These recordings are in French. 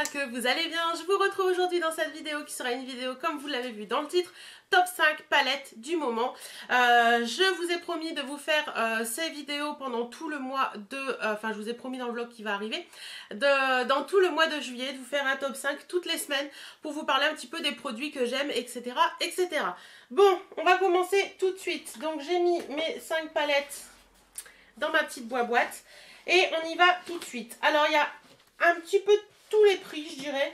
j'espère que vous allez bien. Je vous retrouve aujourd'hui dans cette vidéo qui sera une vidéo comme vous l'avez vu dans le titre, top 5 palettes du moment. Je vous ai promis de vous faire ces vidéos pendant tout le mois de... Enfin je vous ai promis dans le vlog qui va arriver, dans tout le mois de juillet, de vous faire un top 5 toutes les semaines pour vous parler un petit peu des produits que j'aime, etc. etc. Bon, on va commencer tout de suite. Donc j'ai mis mes 5 palettes dans ma petite boîte et on y va tout de suite. Alors il y a un petit peu tous les prix je dirais,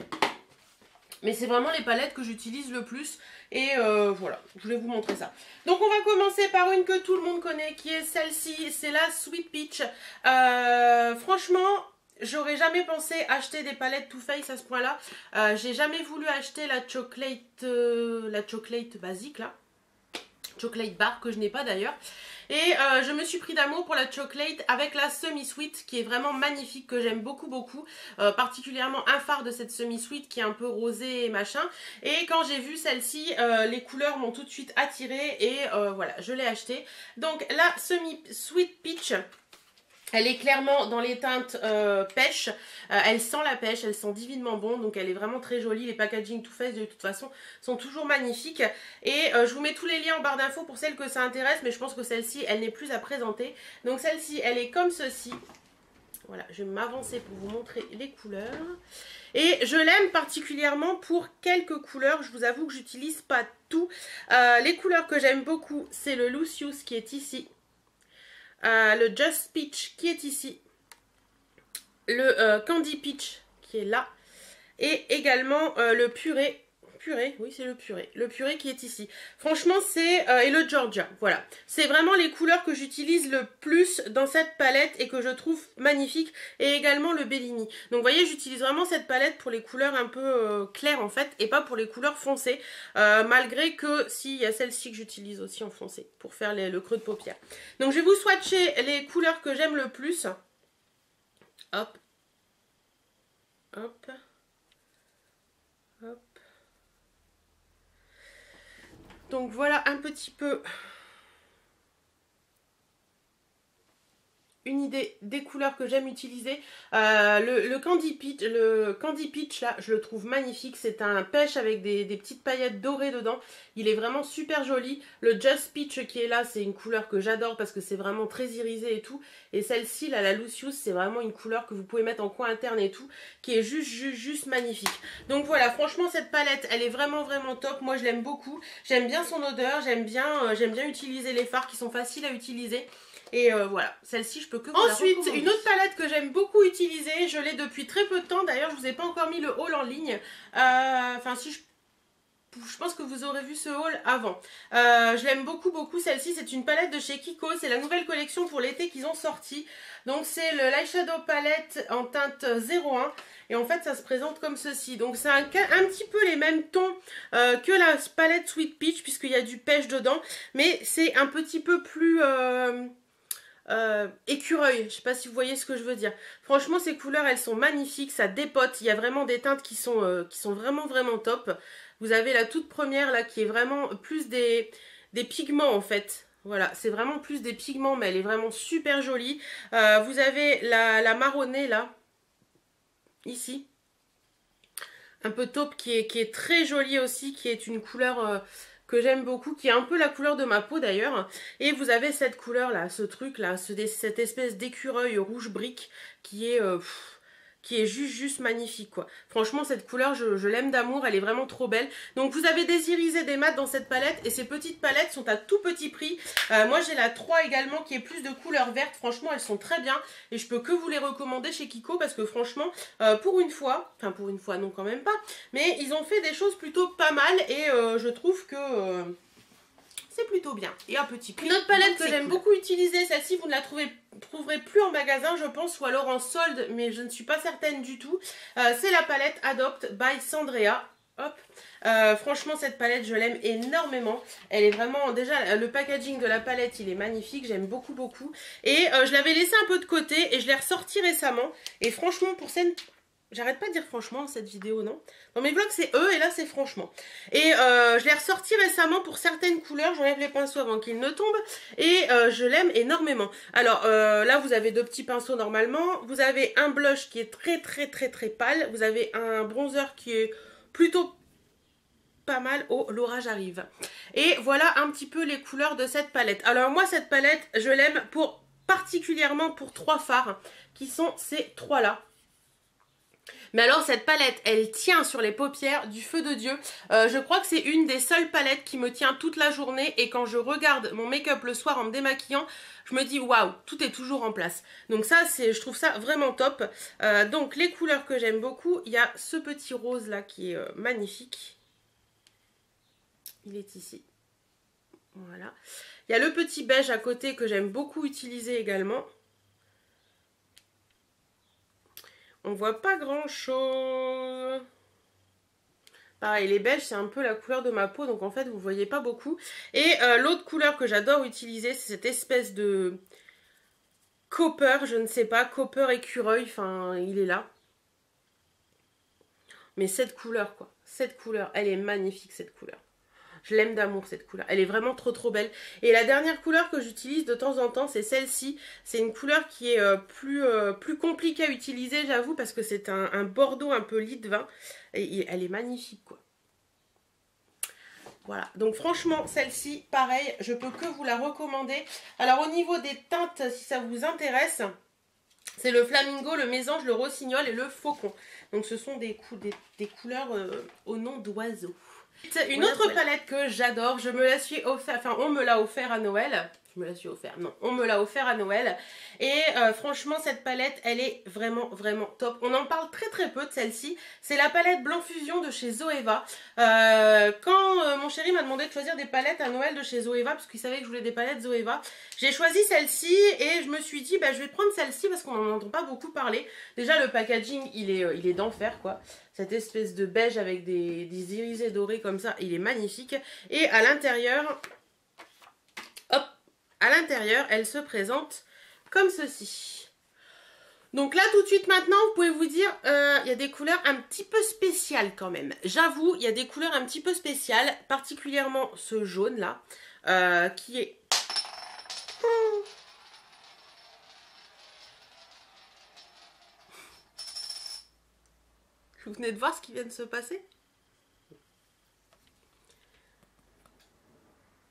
mais c'est vraiment les palettes que j'utilise le plus et voilà, je voulais vous montrer ça. Donc on va commencer par une que tout le monde connaît qui est celle-ci, c'est la Sweet Peach. Franchement j'aurais jamais pensé acheter des palettes Too Faced à ce point là. J'ai jamais voulu acheter la chocolate basique là, chocolate bar que je n'ai pas d'ailleurs. Et je me suis pris d'amour pour la chocolate avec la semi-sweet qui est vraiment magnifique, que j'aime beaucoup. Particulièrement un phare de cette semi-sweet qui est un peu rosé et machin. Et quand j'ai vu celle-ci, les couleurs m'ont tout de suite attirée et voilà, je l'ai achetée. Donc la semi-sweet peach, elle est clairement dans les teintes pêche, elle sent la pêche, elle sent divinement bon, donc elle est vraiment très jolie. Les packaging Too Faced de toute façon sont toujours magnifiques. Et je vous mets tous les liens en barre d'infos pour celles que ça intéresse, mais je pense que celle-ci, elle n'est plus à présenter. Donc celle-ci, elle est comme ceci. Voilà, je vais m'avancer pour vous montrer les couleurs. Et je l'aime particulièrement pour quelques couleurs, je vous avoue que j'utilise pas tout. Les couleurs que j'aime beaucoup, c'est le Lucius qui est ici. Le Just Peach qui est ici, le Candy Peach qui est là, et également le purée, oui c'est le purée qui est ici. Franchement c'est, et le Georgia, voilà. C'est vraiment les couleurs que j'utilise le plus dans cette palette et que je trouve magnifique, et également le Bellini. Donc vous voyez, j'utilise vraiment cette palette pour les couleurs un peu claires en fait, et pas pour les couleurs foncées, malgré que si, il y a celle-ci que j'utilise aussi en foncé, pour faire le creux de paupière. Donc je vais vous swatcher les couleurs que j'aime le plus. Hop. Hop. Hop. Donc voilà un petit peu une idée des couleurs que j'aime utiliser. Le Candy Peach là, je le trouve magnifique. C'est un pêche avec des petites paillettes dorées dedans. Il est vraiment super joli. Le Just Peach qui est là, c'est une couleur que j'adore parce que c'est vraiment très irisé et tout. Et celle-ci là, la Lucius, c'est vraiment une couleur que vous pouvez mettre en coin interne et tout, qui est juste magnifique. Donc voilà, franchement cette palette, elle est vraiment top. Moi je l'aime beaucoup. J'aime bien son odeur, j'aime bien utiliser les fards qui sont faciles à utiliser. Et voilà, celle-ci je peux que vous la recommander. Ensuite, une autre palette que j'aime beaucoup utiliser, je l'ai depuis très peu de temps, d'ailleurs je vous ai pas encore mis le haul en ligne, enfin si je pense que vous aurez vu ce haul avant. Je l'aime beaucoup celle-ci, c'est une palette de chez Kiko, c'est la nouvelle collection pour l'été qu'ils ont sorti. Donc c'est le l'eyeshadow palette en teinte 01 et en fait ça se présente comme ceci. Donc c'est un petit peu les mêmes tons que la palette Sweet Peach puisqu'il y a du pêche dedans, mais c'est un petit peu plus... écureuil, je sais pas si vous voyez ce que je veux dire. Franchement ces couleurs elles sont magnifiques, ça dépote, il y a vraiment des teintes qui sont vraiment top. Vous avez la toute première là qui est vraiment plus des pigments en fait. Voilà, c'est vraiment plus des pigments, mais elle est vraiment super jolie. Vous avez la marronnée là, ici, un peu taupe qui est très jolie aussi, qui est une couleur... que j'aime beaucoup, qui est un peu la couleur de ma peau d'ailleurs. Et vous avez cette couleur là, ce truc là, cette espèce d'écureuil rouge brique qui est juste magnifique quoi. Franchement cette couleur je l'aime d'amour, elle est vraiment trop belle. Donc vous avez des irisés, des mats dans cette palette et ces petites palettes sont à tout petit prix. Moi j'ai la 3 également qui est plus de couleur verte, franchement elles sont très bien et je peux que vous les recommander chez Kiko parce que franchement pour une fois non quand même pas, mais ils ont fait des choses plutôt pas mal et je trouve que... c'est plutôt bien. Et un petit prix. Une autre palette que j'aime beaucoup utiliser, celle-ci vous ne la trouverez plus en magasin je pense, ou alors en solde, mais je ne suis pas certaine du tout. C'est la palette Adopt by Sandrea. Hop. Franchement cette palette je l'aime énormément. Elle est vraiment, déjà le packaging de la palette il est magnifique, j'aime beaucoup. Et je l'avais laissé un peu de côté et je l'ai ressorti récemment. Et franchement pour cette J'arrête pas de dire franchement cette vidéo, non? Dans mes vlogs c'est et là c'est franchement. Et je l'ai ressorti récemment pour certaines couleurs, j'enlève les pinceaux avant qu'ils ne tombent. Et je l'aime énormément. Alors là vous avez 2 petits pinceaux normalement. Vous avez un blush qui est très pâle. Vous avez un bronzer qui est plutôt pas mal. Oh, l'orage arrive. Et voilà un petit peu les couleurs de cette palette. Alors moi cette palette je l'aime particulièrement pour 3 fards qui sont ces 3 là. Mais alors cette palette, elle tient sur les paupières du feu de Dieu. Je crois que c'est une des seules palettes qui me tient toute la journée. Et quand je regarde mon make-up le soir en me démaquillant, je me dis waouh, tout est toujours en place. Donc ça, je trouve ça vraiment top. Donc les couleurs que j'aime beaucoup, il y a ce petit rose là qui est magnifique. Il est ici. Voilà. Il y a le petit beige à côté que j'aime beaucoup utiliser également. On voit pas grand chose. Pareil, les beiges c'est un peu la couleur de ma peau, donc en fait vous voyez pas beaucoup. Et l'autre couleur que j'adore utiliser, c'est cette espèce de copper, je ne sais pas, copper écureuil, enfin il est là. Mais cette couleur quoi, cette couleur, elle est magnifique cette couleur. Je l'aime d'amour cette couleur, elle est vraiment trop belle. Et la dernière couleur que j'utilise de temps en temps, c'est celle-ci. C'est une couleur qui est plus compliquée à utiliser, j'avoue, parce que c'est un bordeaux un peu lit de vin. Et elle est magnifique, quoi. Voilà, donc franchement, celle-ci, pareil, je peux que vous la recommander. Alors au niveau des teintes, si ça vous intéresse, c'est le flamingo, le mésange, le rossignol et le faucon. Donc ce sont des couleurs au nom d'oiseaux. Une autre palette que j'adore, je me la suis offert, enfin on me l'a offert à Noël. Je me la suis offert, non, on me l'a offert à Noël. Et franchement cette palette, elle est vraiment top. On en parle très peu de celle-ci. C'est la palette Blanc Fusion de chez Zoeva. Quand mon chéri m'a demandé de choisir des palettes à Noël de chez Zoeva, parce qu'il savait que je voulais des palettes Zoeva, j'ai choisi celle-ci et je me suis dit bah je vais prendre celle-ci parce qu'on n'en entend pas beaucoup parler. Déjà le packaging il est d'enfer quoi. Cette espèce de beige avec des irisés dorés comme ça, il est magnifique. Et à l'intérieur, hop, à l'intérieur, elle se présente comme ceci. Donc là, tout de suite maintenant, vous pouvez vous dire, il y a des couleurs un petit peu spéciales quand même. J'avoue, il y a des couleurs un petit peu spéciales, particulièrement ce jaune là, qui est... Vous venez de voir ce qui vient de se passer?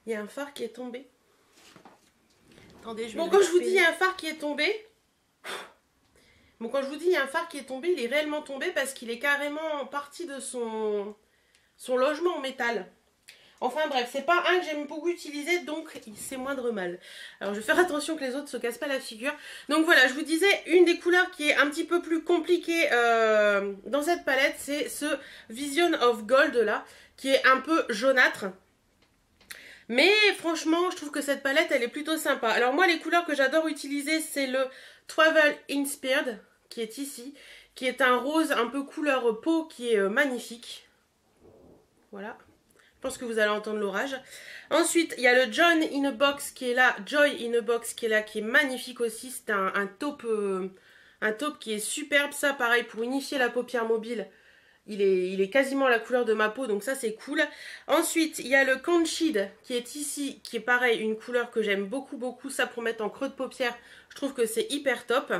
Il y a un phare qui est tombé. Attendez, bon, quand je vous dis il y a un phare qui est tombé, il est réellement tombé parce qu'il est carrément parti de son logement en métal. Enfin bref, c'est pas un que j'aime beaucoup utiliser, donc c'est moindre mal. Alors je vais faire attention que les autres se cassent pas la figure. Donc voilà, je vous disais, une des couleurs qui est un petit peu plus compliquée dans cette palette, c'est ce Vision of Gold là, qui est un peu jaunâtre. Mais franchement, je trouve que cette palette, elle est plutôt sympa. Alors moi, les couleurs que j'adore utiliser, c'est le Travel Inspired, qui est ici, qui est un rose un peu couleur peau, qui est magnifique. Voilà. Je pense que vous allez entendre l'orage. Ensuite, il y a le Joy in a Box qui est là, qui est magnifique aussi. C'est un taupe qui est superbe. Ça, pareil, pour unifier la paupière mobile. Il est quasiment la couleur de ma peau, donc ça c'est cool. Ensuite, il y a le Conchid qui est ici, qui est pareil, une couleur que j'aime beaucoup. Ça pour mettre en creux de paupière, je trouve que c'est hyper top.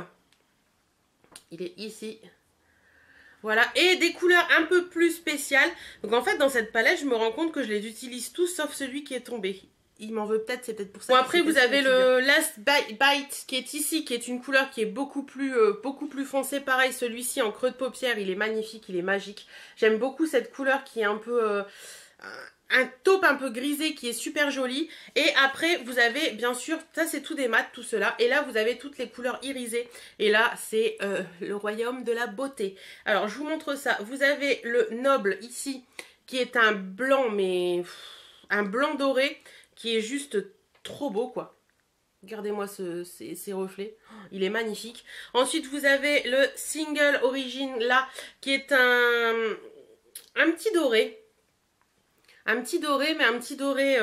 Il est ici. Voilà, et des couleurs un peu plus spéciales. Donc en fait, dans cette palette, je me rends compte que je les utilise tous, sauf celui qui est tombé. Il m'en veut peut-être, c'est peut-être pour ça. Bon, après, vous avez le Last Bite qui est ici, qui est une couleur qui est beaucoup plus foncée. Pareil, celui-ci en creux de paupière, il est magnifique, il est magique. J'aime beaucoup cette couleur qui est un peu... un taupe un peu grisé qui est super joli. Et après vous avez bien sûr, ça c'est tout des mats tout cela. Et là vous avez toutes les couleurs irisées. Et là c'est le royaume de la beauté. Alors je vous montre ça. Vous avez le Noble ici qui est un blanc, mais un blanc doré qui est juste trop beau quoi. Regardez-moi ces reflets, il est magnifique. Ensuite vous avez le Single Origin là qui est un petit doré. Un petit doré, mais un petit doré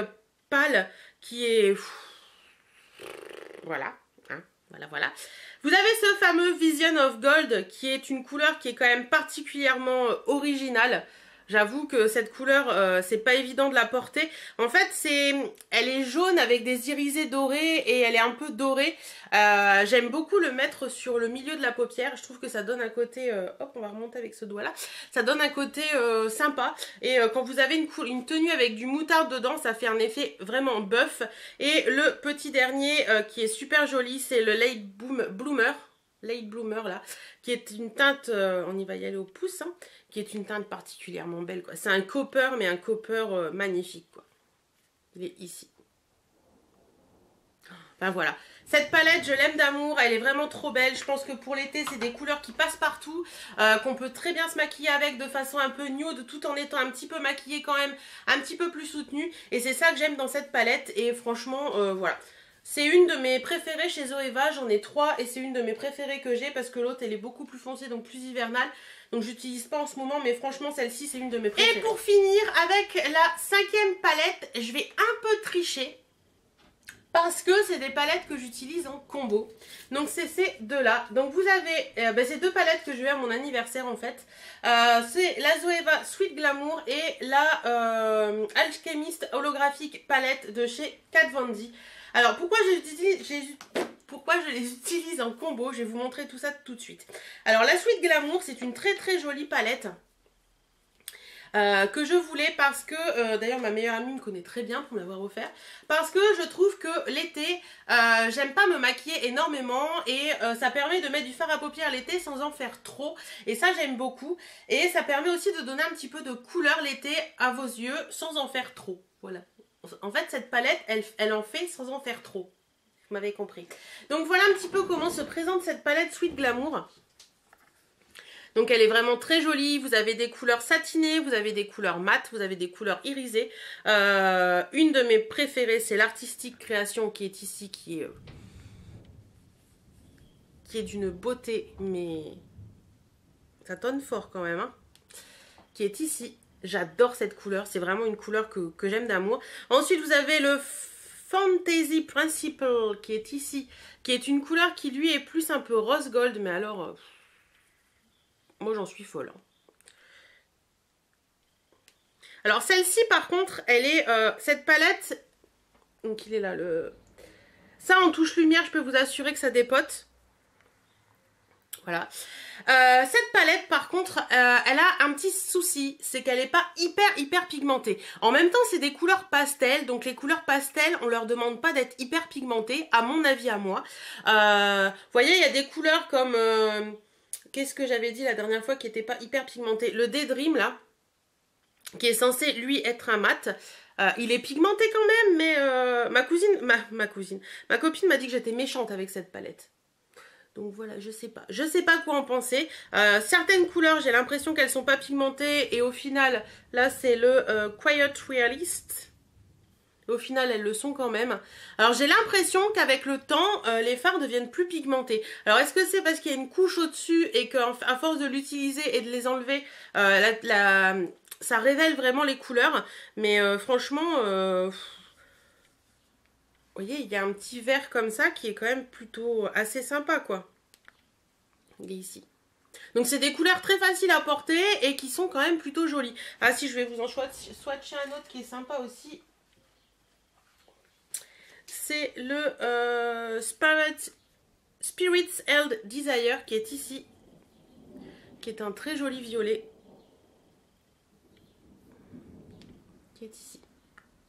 pâle qui est... Voilà, hein, Voilà, voilà. Vous avez ce fameux Vision of Gold qui est une couleur qui est quand même particulièrement originale. J'avoue que cette couleur, c'est pas évident de la porter. En fait, elle est jaune avec des irisés dorés et elle est un peu dorée. J'aime beaucoup le mettre sur le milieu de la paupière. Je trouve que ça donne un côté... hop, on va remonter avec ce doigt-là. Ça donne un côté sympa. Et quand vous avez une tenue avec du moutarde dedans, ça fait un effet vraiment buff. Et le petit dernier qui est super joli, c'est le Late Bloomer. Late Bloomer là, qui est une teinte, on y va y aller au pouce, hein, qui est une teinte particulièrement belle, quoi. C'est un copper, mais un copper magnifique, quoi. Il est ici. Enfin voilà. Cette palette, je l'aime d'amour, elle est vraiment trop belle. Je pense que pour l'été, c'est des couleurs qui passent partout, qu'on peut très bien se maquiller avec de façon un peu nude, tout en étant un petit peu maquillée quand même, un petit peu plus soutenue. Et c'est ça que j'aime dans cette palette, et franchement, voilà. C'est une de mes préférées chez Zoeva, j'en ai 3 et c'est une de mes préférées que j'ai parce que l'autre elle est beaucoup plus foncée, donc plus hivernale. Donc j'utilise pas en ce moment, mais franchement celle-ci c'est une de mes préférées. Et pour finir avec la 5e palette, je vais un peu tricher. Parce que c'est des palettes que j'utilise en combo. Donc c'est ces deux-là. Donc vous avez ces deux palettes que je vais à mon anniversaire en fait. C'est la Zoeva Sweet Glamour et la Alchemist holographique palette de chez Kat Von D. Alors pourquoi je les utilise en combo? Je vais vous montrer tout ça tout de suite. Alors la Sweet Glamour, c'est une très très jolie palette. Que je voulais parce que, d'ailleurs ma meilleure amie me connaît très bien pour m'avoir offert, parce que je trouve que l'été, j'aime pas me maquiller énormément et ça permet de mettre du fard à paupières l'été sans en faire trop, et ça j'aime beaucoup, et ça permet aussi de donner un petit peu de couleur l'été à vos yeux sans en faire trop, voilà. En fait cette palette, elle en fait sans en faire trop, vous m'avez compris. Donc voilà un petit peu comment se présente cette palette Sweet Glamour. Donc elle est vraiment très jolie, vous avez des couleurs satinées, vous avez des couleurs mates, vous avez des couleurs irisées. Une de mes préférées, c'est l'Artistic Création qui est ici, qui est d'une beauté, mais ça tonne fort quand même, hein. Qui est ici, j'adore cette couleur, c'est vraiment une couleur que j'aime d'amour. Ensuite vous avez le Fantasy Principle qui est ici, qui est une couleur qui lui est plus un peu rose gold, mais alors... moi j'en suis folle. Alors celle-ci par contre, elle est cette palette. Donc il est là le. Ça en touche lumière, je peux vous assurer que ça dépote. Voilà. Cette palette par contre, elle a un petit souci, c'est qu'elle n'est pas hyper pigmentée. En même temps c'est des couleurs pastel, donc les couleurs pastel on leur demande pas d'être hyper pigmentées, à mon avis à moi. Vous voyez il y a des couleurs comme... qu'est-ce que j'avais dit la dernière fois qui n'était pas hyper pigmenté? Le Daydream là, qui est censé lui être un mat. Il est pigmenté quand même, mais ma copine m'a dit que j'étais méchante avec cette palette. Donc voilà, je sais pas quoi en penser. Certaines couleurs, j'ai l'impression qu'elles sont pas pigmentées et au final, là c'est le Quiet Realist. Au final, elles le sont quand même. Alors, j'ai l'impression qu'avec le temps, les fards deviennent plus pigmentés. Alors, est-ce que c'est parce qu'il y a une couche au-dessus et qu'à force de l'utiliser et de les enlever, ça révèle vraiment les couleurs? Mais franchement, vous voyez, il y a un petit vert comme ça qui est quand même plutôt assez sympa, quoi. Il est ici. Donc, c'est des couleurs très faciles à porter et qui sont quand même plutôt jolies. Ah, si, je vais vous en swatcher un autre qui est sympa aussi. C'est le Spirits Held Desire qui est ici, qui est un très joli violet, qui est ici.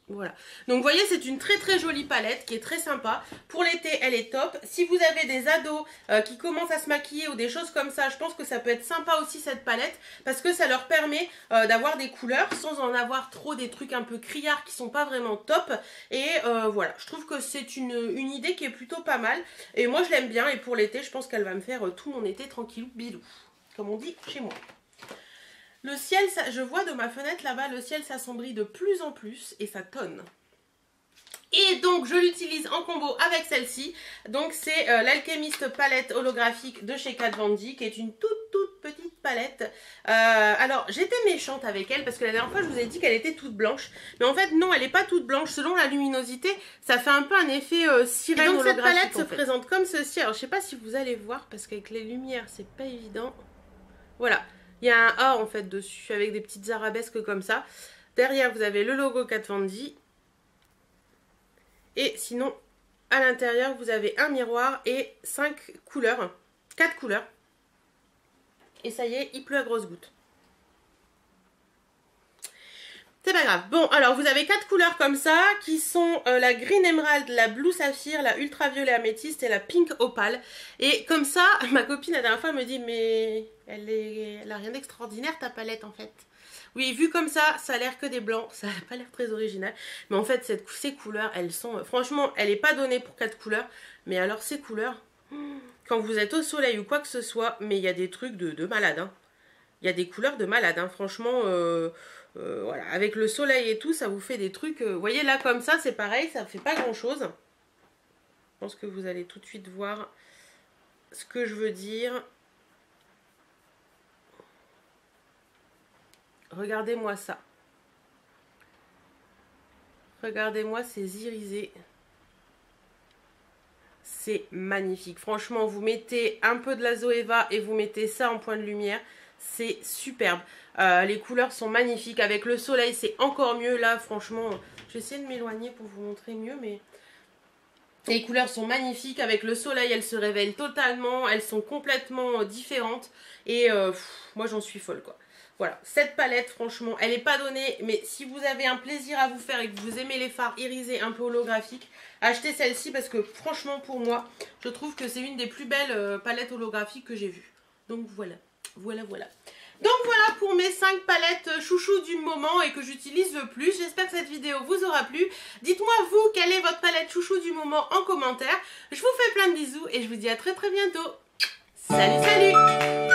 Voilà. Donc vous voyez, c'est une très jolie palette qui est très sympa. Pour l'été, elle est top. Si vous avez des ados qui commencent à se maquiller ou des choses comme ça, je pense que ça peut être sympa aussi cette palette parce que ça leur permet d'avoir des couleurs sans en avoir trop, des trucs un peu criards qui sont pas vraiment top. Et voilà, je trouve que c'est une idée qui est plutôt pas mal. Et moi, je l'aime bien et pour l'été, je pense qu'elle va me faire tout mon été tranquillou bilou, comme on dit chez moi. Le ciel, je vois de ma fenêtre là-bas, le ciel s'assombrit de plus en plus et ça tonne. Et donc je l'utilise en combo avec celle-ci. Donc c'est l'Alchemist palette holographique de chez Kat Von D, qui est une toute petite palette. Alors j'étais méchante avec elle parce que la dernière fois je vous ai dit qu'elle était toute blanche. Mais en fait non, elle n'est pas toute blanche. Selon la luminosité, ça fait un peu un effet sirène holographique. Donc cette palette se présente comme ceci. Alors je sais pas si vous allez voir parce qu'avec les lumières c'est pas évident. Voilà, il y a un A en fait dessus avec des petites arabesques comme ça. Derrière vous avez le logo Kat Von D. Et sinon, à l'intérieur, vous avez un miroir et 5 couleurs, 4 couleurs. Et ça y est, il pleut à grosses gouttes. C'est pas grave. Bon, alors vous avez 4 couleurs comme ça, qui sont la Green Emerald, la Blue Saphir, la Ultraviolet Améthyste et la Pink Opale. Et comme ça, ma copine la dernière fois me dit, mais elle a rien d'extraordinaire ta palette en fait. Oui, vu comme ça a l'air que des blancs, ça n'a pas l'air très original. Mais en fait, ces couleurs, elles sont... franchement, elle n'est pas donnée pour 4 couleurs. Mais alors, ces couleurs, quand vous êtes au soleil ou quoi que ce soit, mais il y a des trucs de malade. Hein. Il y a des couleurs de malade, hein. Franchement, voilà. Avec le soleil et tout, ça vous fait des trucs... vous voyez, là, comme ça, c'est pareil, ça ne fait pas grand-chose. Je pense que vous allez tout de suite voir ce que je veux dire. Regardez-moi ça. Regardez-moi ces irisés. C'est magnifique. Franchement, vous mettez un peu de la Zoeva et vous mettez ça en point de lumière. C'est superbe. Les couleurs sont magnifiques. Avec le soleil, c'est encore mieux. Là, franchement, je vais essayer de m'éloigner pour vous montrer mieux. Mais les couleurs sont magnifiques. Avec le soleil, elles se révèlent totalement. Elles sont complètement différentes. Et moi, j'en suis folle, quoi. Voilà, cette palette, franchement, elle n'est pas donnée, mais si vous avez un plaisir à vous faire et que vous aimez les fards irisés un peu holographiques, achetez celle-ci parce que franchement, pour moi, je trouve que c'est une des plus belles palettes holographiques que j'ai vues. Donc voilà. Donc voilà pour mes 5 palettes chouchou du moment et que j'utilise le plus. J'espère que cette vidéo vous aura plu. Dites-moi vous, quelle est votre palette chouchou du moment en commentaire. Je vous fais plein de bisous et je vous dis à très bientôt. Salut, salut!